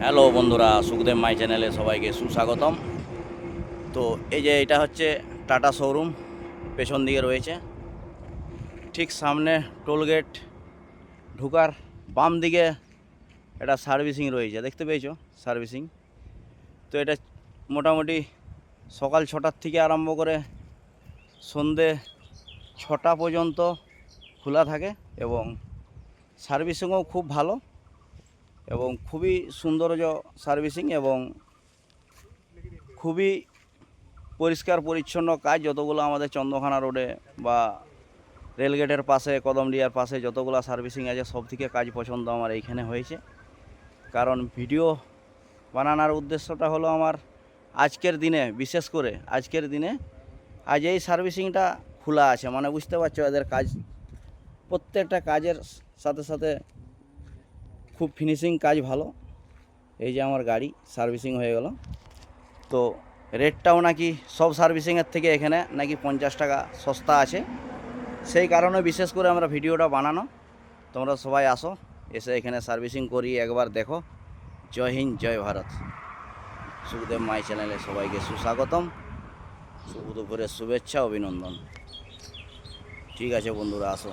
Hello বন্ধুরা, সুখদেব মাই চ্যানেলে সবাইকে সুস্বাগতম। তো এই যে এটা হচ্ছে টাটা শোরুম, পেছন দিকে রয়েছে। ঠিক সামনে টোলগেট ঢুকার বাম দিকে এটা সার্ভিসিং রয়েছে, দেখতে পেয়েছো সার্ভিসিং। তো এটা মোটামুটি সকাল 6টার থেকে আরম্ভ করে সন্ধে 6টা পর্যন্ত খোলা থাকে এবং সার্ভিসিংও খুব ভালো এবং খুবই সৌন্দর্য সার্ভিসিং এবং খুবই পরিষ্কার পরিচ্ছন্ন কাজ। যতগুলো আমাদের চন্দ্রখানা রোডে বা রেলগেটের পাশে, কদমডিয়ার পাশে যতগুলো সার্ভিসিং আছে, সব থেকে কাজ পছন্দ আমার এইখানে হয়েছে। কারণ ভিডিও বানানোর উদ্দেশ্যটা হলো আমার আজকের দিনে, বিশেষ করে আজকের দিনে আজ এই সার্ভিসিংটা খোলা আছে, মানে বুঝতে পারছো এদের কাজ, প্রত্যেকটা কাজের সাথে সাথে খুব ফিনিশিং কাজ ভালো। এই যে আমার গাড়ি সার্ভিসিং হয়ে গেল। তো রেটটাও নাকি সব সার্ভিসিংয়ের থেকে এখানে নাকি 50 টাকা সস্তা আছে। সেই কারণে বিশেষ করে আমরা ভিডিওটা বানানো। তোমরা সবাই আসো, এসে এখানে সার্ভিসিং করি একবার দেখো। জয় হিন্দ, জয় ভারত। সুখদেব মাই চ্যানেলে সবাইকে সুস্বাগতম, শুভ দুপুরের শুভেচ্ছা, অভিনন্দন। ঠিক আছে বন্ধুরা, আসো।